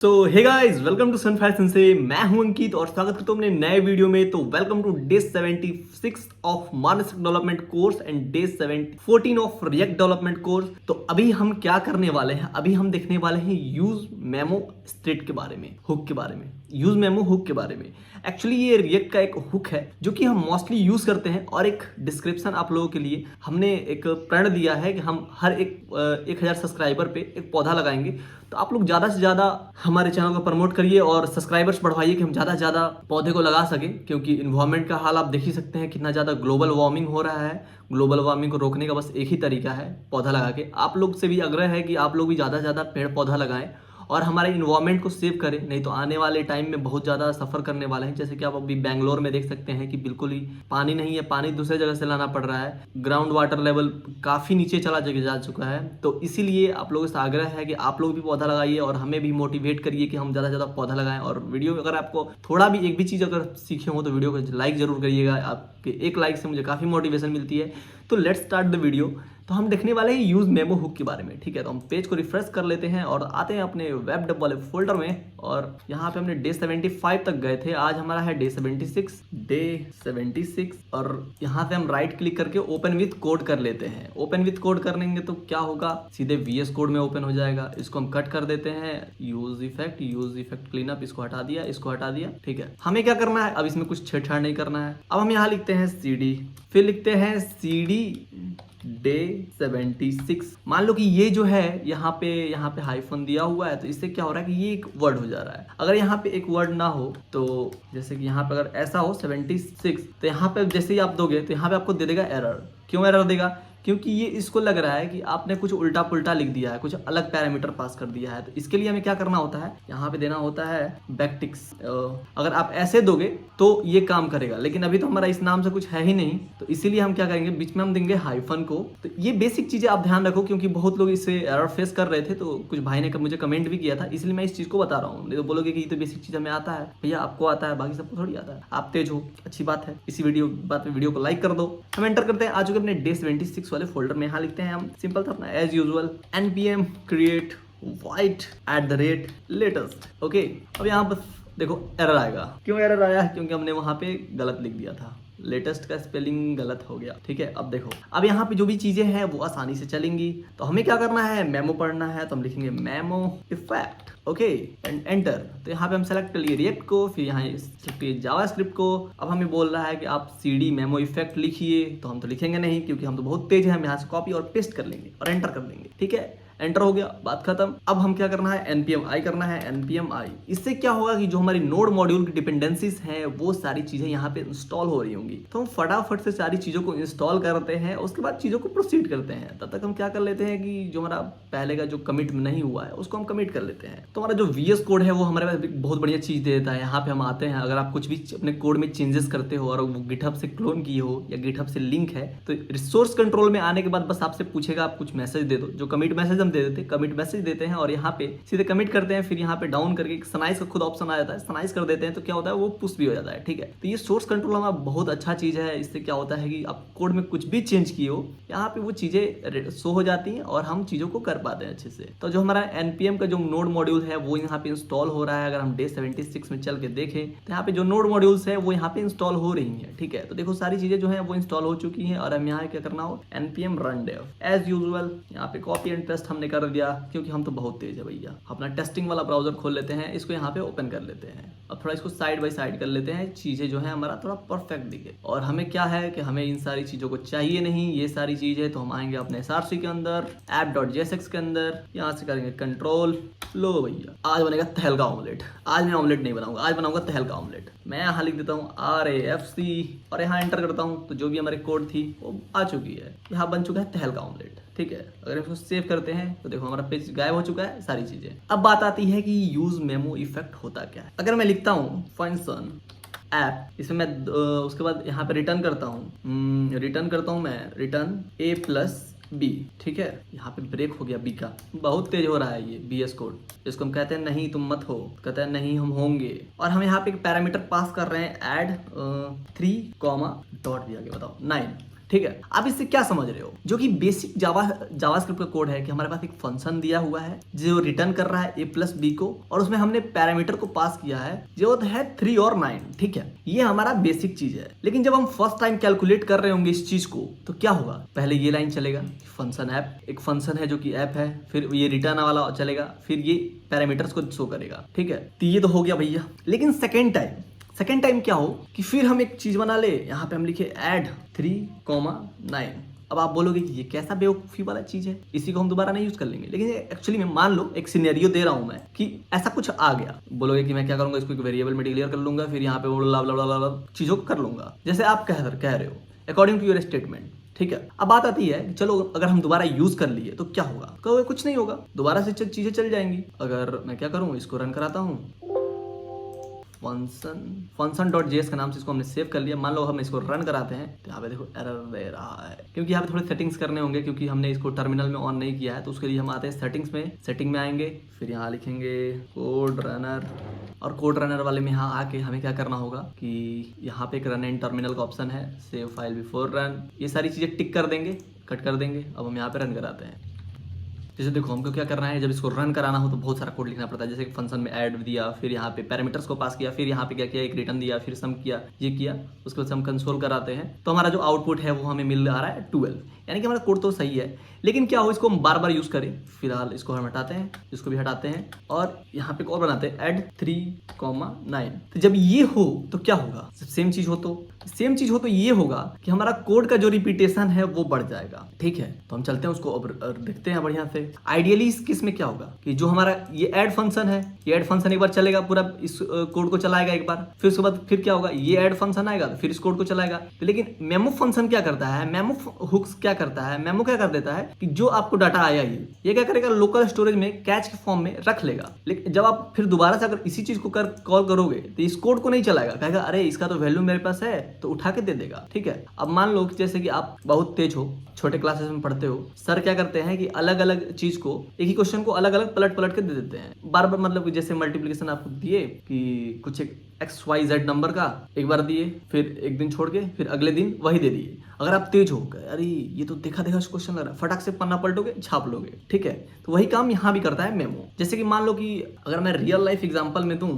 तो hey guys, welcome to Sun Fashion से। मैं हूं अंकित और स्वागत करता हूं अपने नए वीडियो में। तो वेलकम टू डे 76 ऑफ मानसिक development course and day 14 of react development course. तो अभी हम क्या करने वाले हैं, अभी हम देखने वाले हैं यूज मेमो स्टेट के बारे में, हुक के बारे में, यूज मेमो हुक के बारे में। एक्चुअली ये रिएक्ट का एक हुक है जो कि हम मोस्टली यूज करते हैं, और एक डिस्क्रिप्शन आप लोगों के लिए हमने एक प्रण दिया है कि हम हर 1000 सब्सक्राइबर पे एक पौधा लगाएंगे। तो आप लोग ज़्यादा से ज़्यादा हमारे चैनल को प्रमोट करिए और सब्सक्राइबर्स बढ़वाइए कि हम ज़्यादा से ज़्यादा पौधे को लगा सकें, क्योंकि इन्वायरमेंट का हाल आप देख ही सकते हैं कितना ज़्यादा ग्लोबल वार्मिंग हो रहा है। ग्लोबल वार्मिंग को रोकने का बस एक ही तरीका है, पौधा लगा के। आप लोग से भी आग्रह है कि आप लोग भी ज़्यादा से ज़्यादा पेड़ पौधा लगाएं और हमारे इन्वायरमेंट को सेव करें, नहीं तो आने वाले टाइम में बहुत ज़्यादा सफ़र करने वाले हैं। जैसे कि आप अभी बेंगलोर में देख सकते हैं कि बिल्कुल ही पानी नहीं है, पानी दूसरे जगह से लाना पड़ रहा है। ग्राउंड वाटर लेवल काफ़ी नीचे चला जा चुका है। तो इसीलिए आप लोगों से आग्रह है कि आप लोग भी पौधा लगाइए और हमें भी मोटिवेट करिए कि हम ज़्यादा से ज़्यादा पौधा लगाएं। और वीडियो अगर आपको थोड़ा भी एक भी चीज़ अगर सीखे हो तो वीडियो को लाइक ज़रूर करिएगा। आपके एक लाइक से मुझे काफ़ी मोटिवेशन मिलती है। तो लेट्स स्टार्ट द वीडियो। तो हम देखने वाले हैं यूज मेमो हुक के बारे में, ठीक है। तो हम पेज को रिफ्रेश कर लेते हैं और आते हैं अपने वेब डेव वाले फोल्डर में, और यहाँ पे हमने डे 75 तक गए थे। आज हमारा है डे 76, और यहाँ पे हम राइट क्लिक करके ओपन विथ कोड कर लेते हैं। ओपन विथ कोड करेंगे तो क्या होगा, सीधे VS कोड में ओपन हो जाएगा। इसको हम कट कर देते हैं, यूज इफेक्ट क्लीन अप, इसको हटा दिया, ठीक है। हमें क्या करना है, अब इसमें कुछ छेड़छाड़ नहीं करना है। अब हम यहाँ लिखते हैं CD, फिर लिखते हैं CD डे 76। मान लो कि ये जो है यहाँ पे हाइफन दिया हुआ है, तो इससे क्या हो रहा है कि ये एक वर्ड हो जा रहा है। अगर यहाँ पे एक वर्ड ना हो, तो जैसे कि यहाँ पे अगर ऐसा हो 76, तो यहाँ पे जैसे ही आप दोगे तो यहाँ पे आपको दे देगा एरर। क्यों एरर देगा? क्योंकि ये इसको लग रहा है कि आपने कुछ उल्टा पुल्टा लिख दिया है, कुछ अलग पैरामीटर पास कर दिया है। तो इसके लिए हमें क्या करना होता है, यहाँ पे देना होता है बैकटिक्स। अगर आप ऐसे दोगे तो ये काम करेगा, लेकिन अभी तो हमारा इस नाम से कुछ है ही नहीं, तो इसीलिए हम क्या करेंगे, बीच में हम देंगे हाइफन को। तो ये बेसिक चीजें आप ध्यान रखो, क्योंकि बहुत लोग इससे एरर फेस कर रहे थे। तो कुछ भाई ने मुझे कमेंट भी किया था, इसलिए मैं इस चीज को बता रहा हूँ। नहीं तो बोलोगे कि ये तो बेसिक चीज हमें आता है। भैया आपको आता है, बाकी सबको थोड़ी आता है। आप तेज हो, अच्छी बात है। इसी वीडियो को लाइक कर दो। हम एंटर करते हैं आ चुके अपने डे 76 वाले फोल्डर में। यहाँ लिखते हैं हम, सिंपल था अपना as usual, npm create white @latest। Okay, अब यहाँ बस देखो एरर आएगा। क्यों एरर आया? क्योंकि हमने वहां पे गलत लिख दिया था, लेटेस्ट का स्पेलिंग गलत हो गया, ठीक है। अब देखो, अब यहाँ पे जो भी चीजें हैं वो आसानी से चलेंगी। तो हमें क्या करना है, मेमो पढ़ना है, तो हम लिखेंगे memo effect, okay, and enter. तो यहाँ पे हम सेलेक्ट कर लिए रिएक्ट को, फिर यहाँ सेलेक्ट किए जावास्क्रिप्ट को। अब हमें बोल रहा है कि आप CD मेमो इफेक्ट लिखिए, तो हम तो लिखेंगे नहीं क्योंकि हम तो बहुत तेज हैं। हम यहाँ से कॉपी और पेस्ट कर लेंगे और एंटर कर देंगे, ठीक है। एंटर हो गया, बात खत्म। अब हम क्या करना है, npm i करना है, npm i। इससे क्या होगा कि जो हमारी नोड मॉड्यूल की डिपेंडेंसीज हैं वो सारी चीजें यहाँ पे इंस्टॉल हो रही होंगी। तो हम फटाफट से सारी चीजों को इंस्टॉल करते हैं, उसके बाद चीजों को प्रोसीड करते हैं। तब तक हम क्या कर लेते हैं कि जो हमारा पहले का जो कमिट नहीं हुआ है उसको हम कमिट कर लेते हैं। तो हमारा जो VS कोड है वो हमारे पास बहुत बढ़िया चीज दे देता है। यहाँ पे हम आते हैं, अगर आप कुछ भी अपने कोड में चेंजेस करते हो और वो गिटहब से क्लोन किए हो या गिटहब से लिंक है, तो रिसोर्स कंट्रोल में आने के बाद बस आपसे पूछेगा, आप कुछ मैसेज दे दो। जो कमिट मैसेज हम दे देते, कमिट मैसेज देते हैं और यहाँ पे सीधे कमिट करते हैं। फिर यहाँ पे डाउन करके सनाइज का खुद ऑप्शन आ जाता है, सनाइज कर देते हैं, तो क्या होता है वो पुश भी हो जाता है, ठीक है। तो ये सोर्स कंट्रोल हमारा बहुत अच्छा चीज है। इससे क्या होता है कि आप कोड में कुछ भी चेंज किए हो, यहाँ पे वो चीजें शो हो जाती हैं और हम चीजों को कर पाते हैं अच्छे से। तो जो हमारा npm का जो नोड मॉड्यूल है वो यहाँ पे इंस्टॉल हो रहा है। अगर हम डे 76 में चल के देखें तो यहाँ पे जो नोड मॉड्यूल्स है वो यहाँ पे इंस्टॉल हो रही है, ठीक है। तो देखो सारी चीजें जो है वो इंस्टॉल हो चुकी हैं, और हम यहाँ क्या करना हो, npm run dev as usual. यहाँ पे कॉपी एंड पेस्ट हमने कर दिया, क्योंकि हम तो बहुत तेज है भैया। अपना टेस्टिंग वाला ब्राउजर खोल लेते हैं, इसको यहाँ पे ओपन कर लेते हैं। अब थोड़ा इसको साइड बाय साइड कर लेते हैं, चीजें जो है हमारा थोड़ा परफेक्ट दिखे। और हमें क्या है कि हमें इन सारी चीजों को चाहिए नहीं, ये सारी चीजें। तो हम आएंगे अपने src के अंदर, app.jsx के अंदर, यहाँ से करेंगे कंट्रोल। लो भैया, आज बनेगा तहल का ऑमलेट। आज मैं ऑमलेट नहीं बनाऊंगा, आज बनाऊंगा तहल का ऑमलेट। मैं यहाँ लिख देता हूँ RAFC और यहाँ एंटर करता हूँ, तो जो भी हमारी कोड थी वो आ चुकी है। यहाँ बन चुका है तहल का ऑमलेट, ठीक है। अगर इसको सेव करते हैं तो देखो हमारा पेज गायब हो चुका है, सारी चीजें। अब बात आती है कि यूज मेमो इफेक्ट होता क्या है। अगर मैं लिखता हूँ फंक्शन ऐप, इसमें मैं उसके बाद यहाँ पे रिटर्न करता हूँ मैं रिटर्न A+B, ठीक है। यहाँ पे ब्रेक हो गया B का, बहुत तेज हो रहा है ये VS कोड। इसको हम कहते हैं नहीं तुम मत हो, कहते हैं नहीं हम होंगे। और हम यहाँ पे एक पैरामीटर पास कर रहे हैं, ऐड 3, डॉट दिया गया, बताओ 9, ठीक है। आप इससे क्या समझ रहे हो, जो कि बेसिक जावास्क्रिप्ट का कोड है कि हमारे पास एक फंक्शन दिया हुआ है जो रिटर्न कर रहा है a प्लस बी को, और उसमें हमने पैरामीटर को पास किया है जो है 3 और 9। ठीक है, ये हमारा बेसिक चीज है। लेकिन जब हम फर्स्ट टाइम कैलकुलेट कर रहे होंगे इस चीज को, तो क्या होगा, पहले ये लाइन चलेगा फंक्शन ऐप, एक फंक्शन है जो कि ऐप है, फिर ये रिटर्न वाला चलेगा, फिर ये पैरामीटर्स को शो करेगा। ठीक है, तो ये तो हो गया भैया। लेकिन सेकेंड टाइम क्या हो कि फिर हम एक चीज बना ले, यहाँ पे हम लिखे ऐड 3,9। अब आप बोलोगे कि ये कैसा बेवकूफी वाला चीज है, इसी को हम दोबारा नहीं यूज कर लेंगे। लेकिन एक्चुअली में मान लो एक सिनेरियो दे रहा हूं मैं कि ऐसा कुछ आ गया, बोलोगे कि मैं क्या करूंगा, इसको एक वेरिएबल में डिक्लेयर कर लूंगा, फिर यहाँ पे चीजों को कर लूंगा जैसे आप कह रहे हो अकॉर्डिंग टू योर स्टेटमेंट। ठीक है, अब बात आती है कि चलो अगर हम दोबारा यूज कर लिए तो क्या होगा, कहोगे कुछ नहीं होगा, दोबारा से चीजें चल जाएंगी। अगर मैं क्या करूं, इसको रन कराता हूं, function.js का नाम से इसको हमने सेव कर लिया। मान लो हम इसको रन कराते हैं तो यहाँ पे देखो एरर दे रहा है, क्योंकि यहाँ पे थोड़े सेटिंग्स करने होंगे, क्योंकि हमने इसको टर्मिनल में ऑन नहीं किया है। तो उसके लिए हम आते हैं सेटिंग में आएंगे, फिर यहाँ लिखेंगे कोड रनर, और कोड रनर वाले में यहाँ आके हमें क्या करना होगा कि यहाँ पे एक रन एंड टर्मिनल का ऑप्शन है, सेव फाइल बिफोर रन, ये सारी चीज़ें टिक कर देंगे, कट कर देंगे। अब हम यहाँ पे रन कराते हैं। जैसे देखो हमको क्या करना है, जब इसको रन कराना हो तो बहुत सारा कोड लिखना पड़ता है। जैसे फंक्शन में ऐड दिया, फिर यहाँ पे पैरामीटर्स को पास किया, फिर यहाँ पे क्या किया, एक रिटर्न दिया, फिर सम किया, ये किया, उसके बाद हम कंसोल कराते हैं तो हमारा जो आउटपुट है वो हमें मिल आ रहा है 12। यानी कि हमारा कोड तो सही है, लेकिन क्या हो, इसको हम बार बार यूज करें। फिलहाल इसको हम हटाते हैं, इसको भी हटाते हैं, और यहाँ पे और बनाते हैं ऐड 3,9। तो जब ये हो तो क्या होगा, सेम चीज हो तो ये होगा कि हमारा कोड का जो रिपीटेशन है वो बढ़ जाएगा। ठीक है, तो हम चलते हैं उसको अब देखते हैं बढ़िया से। आइडियली इस केस में क्या होगा कि जो हमारा ये ऐड फंक्शन है, ये ऐड फंक्शन एक बार चलेगा, पूरा इस कोड को चलाएगा एक बार, फिर उसके बाद फिर क्या होगा, ये ऐड फंक्शन आएगा, फिर इस कोड को चलाएगा। लेकिन मेमो फंक्शन क्या करता है, मेमो हुक्स क्या करता है, मेमो क्या कर देता है कि जो आपको डाटा आया ये क्या करेगा, लोकल स्टोरेज में कैच के फॉर्म में रख लेगा। लेकिन जब आप फिर दोबारा से अगर इसी चीज को कॉल करोगे तो इस कोड को नहीं चलाएगा, कहेगा अरे इसका तो वैल्यू मेरे पास है, तो उठा के दे देगा। ठीक है, अब मान लो कि जैसे कि आप बहुत तेज हो, छोटे क्लासेस में पढ़ते हो, सर क्या करते हैं कि अलग अलग चीज को, एक ही क्वेश्चन को अलग अलग पलट के दे देते हैं बार बार। मतलब कि जैसे मल्टीप्लिकेशन आपको दिए कि कुछ एक XYZ नंबर का एक बार दिए, फिर एक दिन छोड़ के फिर अगले दिन वही दे दिए। अगर आप तेज हो गए, अरे ये तो देखा क्वेश्चन लग रहा है, फटाक से पन्ना पलटोगे, छाप लोगे। ठीक है, तो वही काम यहाँ भी करता है मेमो। जैसे कि मान लो कि अगर मैं रियल लाइफ एग्जांपल में दूं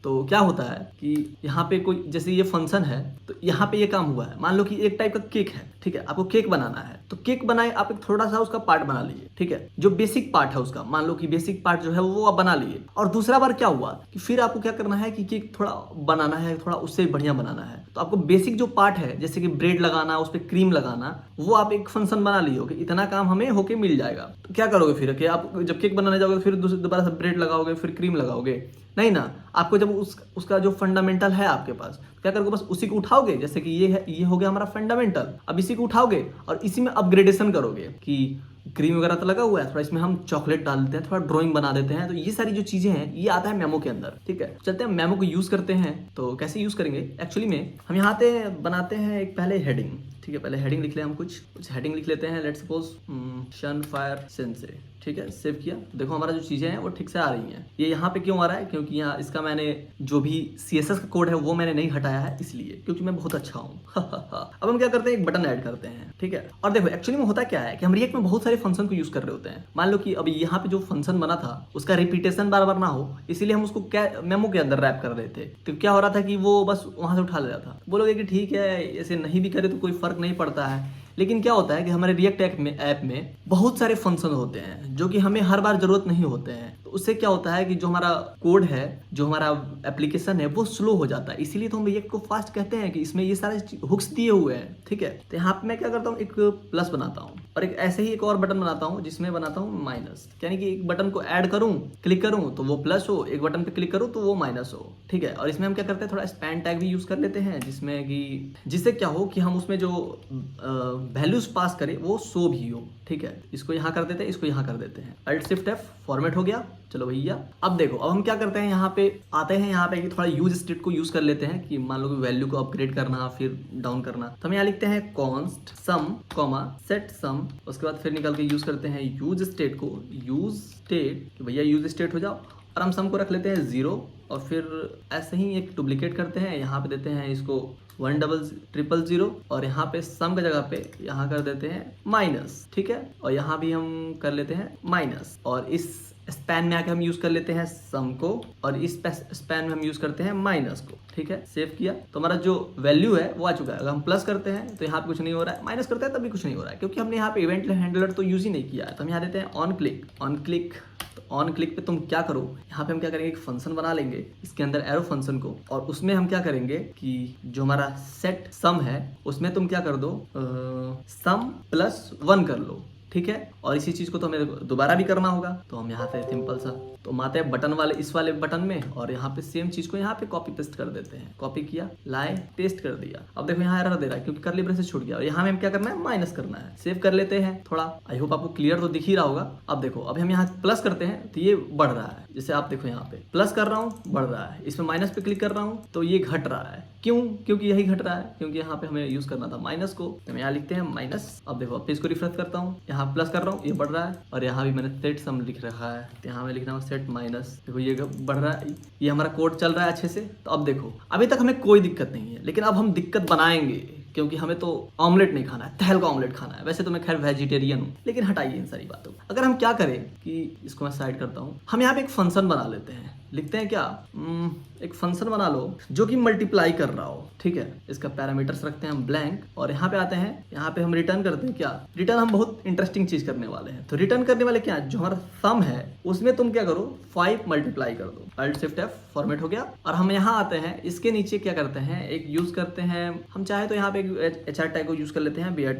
तो क्या होता है कि यहाँ पे कोई, जैसे ये फंक्शन है तो यहाँ पे ये काम हुआ है। मान लो कि एक टाइप का केक है, ठीक है, आपको केक बनाना है, तो केक बनाए आप एक थोड़ा सा उसका पार्ट बना लिए। ठीक है, जो बेसिक पार्ट है उसका, मान लो कि बेसिक पार्ट जो है वो आप बना लिए, और दूसरा बार क्या हुआ कि फिर आपको क्या करना है कि केक थोड़ा बनाना है, थोड़ा उससे बढ़िया बनाना है। तो आपको बेसिक जो पार्ट है, जैसे कि ब्रेड लगाना, उस पर क्रीम लगाना, वो आप एक फंक्शन बना लिए हो कि इतना काम हमें होके मिल जाएगा। तो क्या करोगे फिर कि आप जब केक बनाने जाओगे फिर दोबारा से ब्रेड लगाओगे, फिर क्रीम लगाओगे, नहीं ना। आपको जब उसका जो फंडामेंटल है आपके पास, क्या करोगे, बस उसी को उठाओगे। जैसे कि ये हो गया हमारा फंडामेंटल, अब इसी को उठाओगे और इसी में अपग्रेडेशन करोगे कि क्रीम वगैरह तो लगा हुआ है, थोड़ा इसमें हम चॉकलेट डाल देते हैं, थोड़ा ड्राइंग बना देते हैं। तो ये सारी जो चीजें हैं ये आता है मेमो के अंदर। ठीक है, चलते हैं मेमो को यूज करते हैं। तो कैसे यूज करेंगे, एक्चुअली में हम यहाँ पे बनाते हैं एक पहले हेडिंग। ठीक है, पहले हेडिंग लिख ले, हम कुछ हेडिंग लिख लेते हैं। लेट्स सपोज शन फायर सेंसे। ठीक है, सेव किया, देखो हमारा जो चीजें हैं वो ठीक से आ रही हैं। ये यहाँ पे क्यों आ रहा है, क्योंकि यहाँ इसका मैंने जो भी CSS का कोड है वो मैंने नहीं हटाया है, इसलिए, क्योंकि मैं बहुत अच्छा हूँ। अब हम क्या करते हैं, एक बटन ऐड करते हैं। ठीक है, और देखो एक्चुअली में होता क्या है कि हम रिएक्ट में बहुत सारे फंक्शन को यूज कर रहे होते हैं। मान लो कि अभी यहाँ पे जो फंक्शन बना था उसका रिपीटेशन बार बार ना हो, इसीलिए हम उसको क्या मेमो के अंदर रैप कर रहे थे। तो क्या हो रहा था कि वो बस वहां से उठा ले रहा था। बोलोगे कि ठीक है, ऐसे नहीं भी करे तो कोई फर्क नहीं पड़ता है, लेकिन क्या होता है कि हमारे रिएक्ट ऐप में बहुत सारे फंक्शन होते हैं जो कि हमें हर बार जरूरत नहीं होते हैं। तो उससे क्या होता है कि जो हमारा कोड है, जो हमारा एप्लीकेशन है, वो स्लो हो जाता है। इसीलिए तो हम रिएक्ट को फास्ट कहते हैं कि इसमें ये सारे हुक्स दिए हुए हैं। ठीक है, तो यहाँ पे मैं क्या करता हूँ, एक प्लस बनाता हूँ और एक ऐसे ही एक और बटन बनाता हूँ जिसमें बनाता हूँ माइनस। यानी कि एक बटन को ऐड करूँ, क्लिक करूँ तो वो प्लस हो, एक बटन पे क्लिक करूँ तो वो माइनस हो। ठीक है, और इसमें हम क्या करते हैं, थोड़ा स्पैन टैग भी यूज कर लेते हैं, जिसमें कि जिससे क्या हो कि हम उसमें जो वैल्यूज पास करें वो शो भी हो। ठीक है, इसको यहाँ कर देते हैं, इसको यहाँ कर देते हैं, Alt Shift F, फॉर्मेट हो गया। चलो भैया, अब देखो, अब हम क्या करते हैं, यहाँ पे आते हैं, यहाँ पे कि थोड़ा यूज स्टेट को यूज कर लेते हैं कि मान लो कि वैल्यू को अपग्रेड करना, फिर डाउन करना। तो हम यहाँ लिखते हैं कॉन्स्ट सम कॉमा सेट सम, उसके बाद फिर निकल के यूज करते हैं यूज स्टेट को, यूज स्टेट कि भैया यूज स्टेट हो जाओ। और हम सम को रख लेते हैं 0 और फिर ऐसे ही एक डुप्लीकेट करते हैं, यहाँ पे देते हैं इसको 10000 और यहाँ पे सम की जगह पे यहाँ कर देते हैं माइनस, ठीक है। और यहाँ भी हम कर लेते हैं माइनस और इस स्पैन में आके हम यूज कर लेते हैं सम को और इस स्पैन में हम यूज करते हैं माइनस को, ठीक है। सेव किया तो हमारा जो वैल्यू है वो आ चुका है। अगर हम प्लस करते हैं तो यहाँ पे कुछ नहीं हो रहा है, माइनस करते हैं तब भी कुछ नहीं हो रहा है, क्योंकि हमने यहाँ पे इवेंट हैंडलर तो यूज ही नहीं किया है। तो हम यहाँ देते हैं ऑन क्लिक। तो ऑन क्लिक पे तुम क्या करो, यहाँ पे हम क्या करेंगे, एक फंक्शन बना लेंगे इसके अंदर एरो फंक्शन को, और उसमें हम क्या करेंगे कि जो हमारा सेट सम है उसमें तुम क्या कर दो, सम प्लस 1 कर लो, ठीक है। और इसी चीज को तो हमें दोबारा भी करना होगा। तो हम यहाँ पे सिंपल सा तो हम आते हैं बटन वाले इस वाले बटन में और यहाँ पे सेम चीज को यहाँ पे कॉपी पेस्ट कर देते हैं। कॉपी किया, लाए, पेस्ट कर दिया। अब देखो यहाँ एरर दे रहा है क्योंकि कर्ली ब्रेसेस छूट गया और यहाँ में हम क्या करना है, माइनस करना है। सेव कर लेते हैं थोड़ा, आई होप आपको क्लियर तो दिख ही रहा होगा। अब देखो अभी हम यहाँ प्लस करते हैं तो ये बढ़ रहा है, जैसे आप देखो यहाँ पे प्लस कर रहा हूँ बढ़ रहा है, इसमें माइनस पे क्लिक कर रहा हूँ तो ये घट रहा है। क्यों? क्योंकि यही घट रहा है, क्योंकि यहाँ पे हमें यूज करना था माइनस को, तो हम यहाँ लिखते हैं माइनस। अब देखो अब इसको रिफ्रेश करता हूँ, यहाँ प्लस कर रहा हूँ, ये बढ़ रहा है और यहाँ भी मैंने सेट सम लिख रखा है, तो यहाँ मैं लिख रहा हूँ सेट माइनस। देखो ये बढ़ रहा है, ये हमारा कोड चल रहा है अच्छे से। तो अब देखो अभी तक हमें कोई दिक्कत नहीं है, लेकिन अब हम दिक्कत बनाएंगे क्योंकि हमें तो ऑमलेट नहीं खाना है, तहल का ऑमलेट खाना है। वैसे तो मैं खैर वेजिटेरियन हूँ, लेकिन हटाइए इन सारी बातों को। अगर हम क्या करें कि इसको मैं साइड करता हूँ, हम यहाँ पे एक फंक्शन बना लेते हैं। लिखते हैं क्या, एक फंक्शन बना लो जो कि मल्टीप्लाई कर रहा हो, ठीक है। इसका पैरामीटर्स रखते हैं हम ब्लैंक और यहाँ पे आते हैं, यहाँ पे हम रिटर्न करते हैं क्या, रिटर्न हम बहुत इंटरेस्टिंग चीज करने वाले हैं। तो रिटर्न करने वाले क्या, जो हमारा सम है उसमें तुम क्या करो 5 मल्टीप्लाई कर दो। Alt Shift F फॉर्मेट हो गया। और हम यहाँ आते हैं, इसके नीचे क्या करते हैं, एक यूज करते हैं, हम चाहे तो यहाँ पे एक HR टैग को यूज कर लेते हैं, BR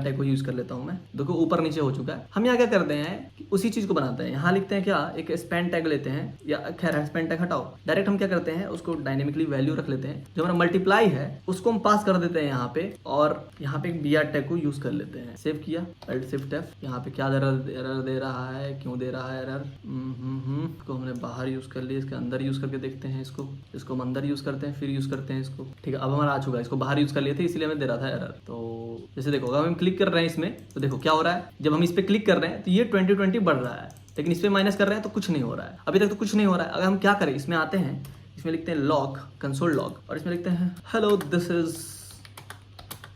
टैग को यूज कर लेता हूँ मैं। देखो ऊपर नीचे हो चुका है। हम यहाँ क्या करते हैं कि उसी चीज को बनाते हैं, यहाँ लिखते हैं क्या, एक स्पैन टैग लेते हैं, या खैर स्पैन टैग हटाओ, डायरेक्ट हम क्या करते हैं उसको डायनेमिकली वैल्यू रख लेते हैं। जो हमारा मल्टीप्लाई है उसको हम पास कर देते हैं यहाँ पे, और यहाँ पे एक BR टैग को यूज कर लेते हैं। सेव किया, Alt Shift F। यहाँ पे क्या एरर दे रहा है, क्यों दे रहा है एरर, इसको हमने बाहर यूज कर लिया, इसके अंदर यूज करके देखते हैं इसको हम अंदर यूज करते हैं, फिर यूज करते हैं इसको, ठीक है। अब हमारा आ चुका है, इसको बाहर यूज कर लिए थे इसलिए हमें दे रहा था एरर। तो जैसे देखो अगर हम क्लिक कर रहे हैं इसमें तो देखो क्या हो रहा है, जब हम इस पे क्लिक कर रहे हैं तो ये 2020 बढ़ रहा है, लेकिन इस पे माइनस कर रहे हैं तो कुछ नहीं हो रहा है, अभी तक तो कुछ नहीं हो रहा है। अगर हम क्या करें, इसमें आते हैं, इसमें लिखते हैं लॉग, कंसोल लॉग, और इसमें लिखते हैं hello this is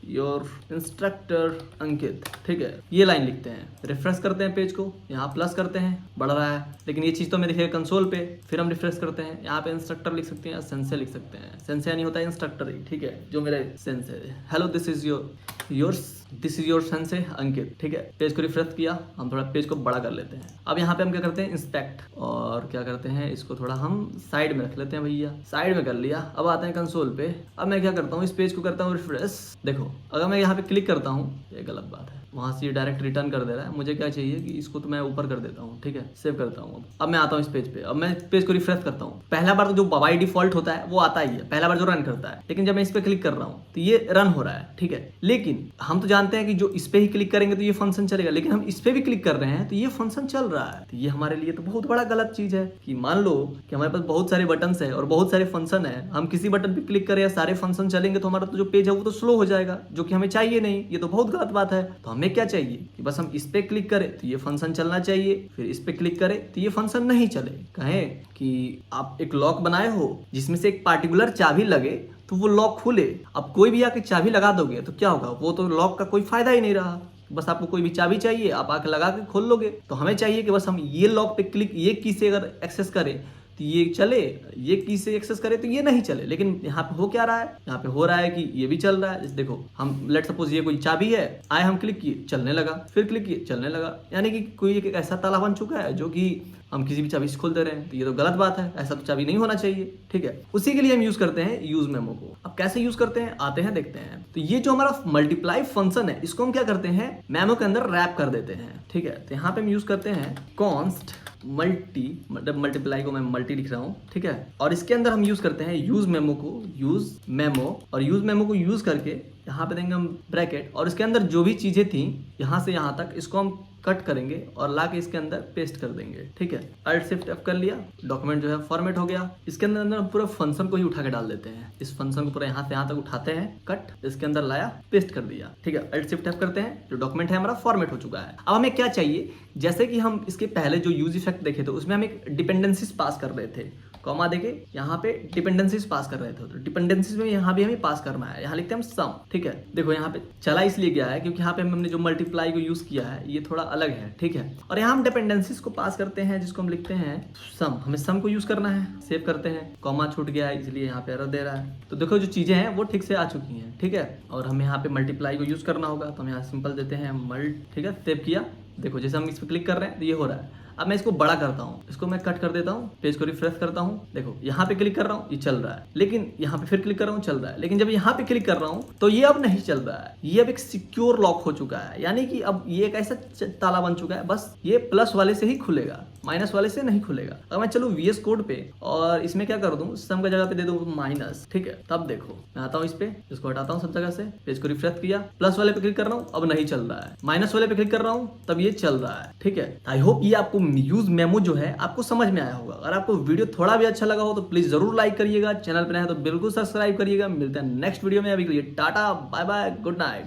your instructor Ankit, ठीक है। ये लाइन लिखते हैं, रिफ्रेश करते हैं पेज को, यहाँ प्लस करते हैं, बढ़ रहा है, लेकिन ये चीज़ तो हमें दिखेगा कंसोल पे। फिर हम रिफ्रेश करते हैं, यहाँ पे इंस्ट्रक्टर लिख सकते हैं, सेंसे लिख सकते हैं, सेंसे नहीं होता है इंस्ट्रक्टर ही, ठीक है, जो मेरे सेंसे है। Hello this is your sensei Ankit, ठीक है। पेज को रिफ्रेश किया, हम थोड़ा पेज को बड़ा कर लेते हैं। अब यहाँ पे हम क्या करते हैं, इंस्पेक्ट, और क्या करते हैं, इसको थोड़ा हम साइड में रख लेते हैं भैया, साइड में कर लिया। अब आते हैं कंसोल पे। अब मैं क्या करता हूँ, इस पेज को करता हूँ रिफ्रेश। देखो अगर मैं यहाँ पे क्लिक करता हूँ, ये गलत बात है, वहाँ से ये डायरेक्ट रिटर्न कर दे रहा है। मुझे क्या चाहिए कि इसको तो मैं ऊपर कर देता हूँ, ठीक है। सेव करता हूँ। अब मैं आता हूँ इस पेज पे, अब मैं पेज को रिफ्रेश करता हूँ। पहला बार तो जो बाय डिफॉल्ट होता है वो आता ही है, पहला बार जो रन करता है, लेकिन जब मैं इस पे क्लिक कर रहा हूँ तो ये रन हो रहा है, ठीक है। लेकिन हम तो जानते हैं कि जो इस पे ही क्लिक करेंगे तो ये फंक्शन चलेगा, लेकिन हम इस पे भी क्लिक कर रहे हैं तो ये फंक्शन चल रहा है। तो ये हमारे लिए तो बहुत बड़ा गलत चीज है कि मान लो कि हमारे पास बहुत सारे बटन है और बहुत सारे फंक्शन है, हम किसी बटन पे क्लिक करें या सारे फंक्शन चलेंगे तो हमारा तो जो पेज है वो तो स्लो हो जाएगा, जो कि हमें चाहिए नहीं। ये तो बहुत गलत बात है। तो हमें क्या चाहिए कि बस हम इस पे क्लिक करें तो ये फंक्शन चलना चाहिए, फिर इस पे क्लिक करें तो ये फंक्शन नहीं चले। कहें कि आप एक लॉक बनाए हो जिसमें से एक पार्टिकुलर चाबी लगे तो वो लॉक खुले, अब कोई भी आके चाबी लगा दोगे तो क्या होगा, वो तो लॉक का कोई फायदा ही नहीं रहा। बस आपको कोई भी चाबी चाहिए, आप आके लगा के खोल लोगे। तो हमें चाहिए कि बस हम ये लॉक पे क्लिक, ये की से अगर एक्सेस करें तो ये चले, ये की से एक्सेस करे तो ये नहीं चले। लेकिन यहाँ पे हो क्या रहा है, यहाँ पे हो रहा है कि ये भी चल रहा है। जैसे देखो हम लेट सपोज ये कोई चाबी है, आए हम क्लिक किए चलने लगा, फिर क्लिक किए चलने लगा, यानी कि कोई एक ऐसा ताला बन चुका है जो कि हम किसी भी चाबी से खोलते रहे। तो ये तो गलत बात है, ऐसा तो चाबी नहीं होना चाहिए, ठीक है। उसी के लिए हम यूज करते हैं यूज मेमो को। अब कैसे यूज करते हैं आते हैं देखते हैं। तो ये जो हमारा मल्टीप्लाई फंक्शन है इसको हम क्या करते हैं, मेमो के अंदर रैप कर देते हैं, ठीक है। तो यहाँ पे हम यूज करते हैं कॉन्स्ट मल्टी, मतलब मल्टीप्लाई को मैं मल्टी लिख रहा हूँ, ठीक है। और इसके अंदर हम यूज करते हैं यूज मेमो को, यूज मेमो, और यूज मेमो को यूज करके यहाँ पे देंगे हम ब्रैकेट, और इसके अंदर जो भी चीजें थी यहाँ से यहाँ तक इसको हम कट करेंगे और ला के इसके अंदर पेस्ट कर देंगे। ठीक है, Alt Shift F कर लिया, डॉक्यूमेंट जो है फॉर्मेट हो गया। इसके अंदर हम पूरा फंक्शन को ही उठा के डाल देते हैं। इस फंक्शन को पूरा यहाँ से यहाँ तक उठाते हैं, कट, इसके अंदर लाया, पेस्ट कर दिया। ठीक है, Alt Shift F करते हैं, जो डॉक्यूमेंट है हमारा फॉर्मेट हो चुका है। अब हमें क्या चाहिए, जैसे कि हम इसके पहले जो यूज इफेक्ट देखे थे उसमें हम एक डिपेंडेंसीज पास कर रहे थे, कॉमा देके यहाँ पे डिपेंडेंसीज पास कर रहे थे, तो डिपेंडेंसीज में यहाँ भी हमें पास करना है। यहाँ लिखते हैं हम सम। ठीक है, देखो यहाँ पे चला इसलिए गया है क्योंकि यहाँ पे हमने जो मल्टीप्लाई को यूज किया है ये थोड़ा अलग है। ठीक है, और यहाँ हम डिपेंडेंसीज को पास करते हैं जिसको हम लिखते हैं सम। हमें सम को यूज करना है, सेव करते हैं, कॉमा छूट गया है इसलिए यहाँ पे एरर दे रहा है। तो देखो जो चीजें हैं वो ठीक से आ चुकी हैं। ठीक है, और हमें यहाँ पे मल्टीप्लाई को यूज करना होगा, तो हम यहाँ सिंपल देते हैं मल्ट। ठीक है, सेव किया, देखो जैसे हम इस पर क्लिक कर रहे हैं तो ये हो रहा है। अब मैं इसको बड़ा करता हूँ, इसको मैं कट कर देता हूँ, पेज को रिफ्रेश करता हूँ, देखो यहाँ पे क्लिक कर रहा हूँ ये चल रहा है, लेकिन यहाँ पे फिर क्लिक कर रहा हूँ चल रहा है, लेकिन जब यहाँ पे क्लिक कर रहा हूँ तो ये अब नहीं चल रहा है। ये अब एक सिक्योर लॉक हो चुका है, यानी कि अब ये एक ऐसा ताला बन चुका है, बस ये प्लस वाले से ही खुलेगा, माइनस वाले से नहीं खुलेगा। अगर मैं चलूँ VS कोड पे और इसमें क्या कर दूँ, सम का जगह पे दे दूँ माइनस। ठीक है, तब देखो मैं आता हूँ इस पे, इसको हटाता हूँ सब जगह से, पेज को रिफ्रेश किया, प्लस वाले पे क्लिक कर रहा हूँ अब नहीं चल रहा है, माइनस वाले पे क्लिक कर रहा हूँ तब ये चल रहा है। ठीक है, आई होप ये आपको यूज मेमो जो है आपको समझ में आया होगा। अगर आपको वीडियो थोड़ा भी अच्छा लगा हो तो प्लीज जरूर लाइक करिएगा, चैनल पे नए हैं तो बिल्कुल सब्सक्राइब करिएगा। मिलते हैं नेक्स्ट वीडियो में, अभी के लिए tata bye bye, good night.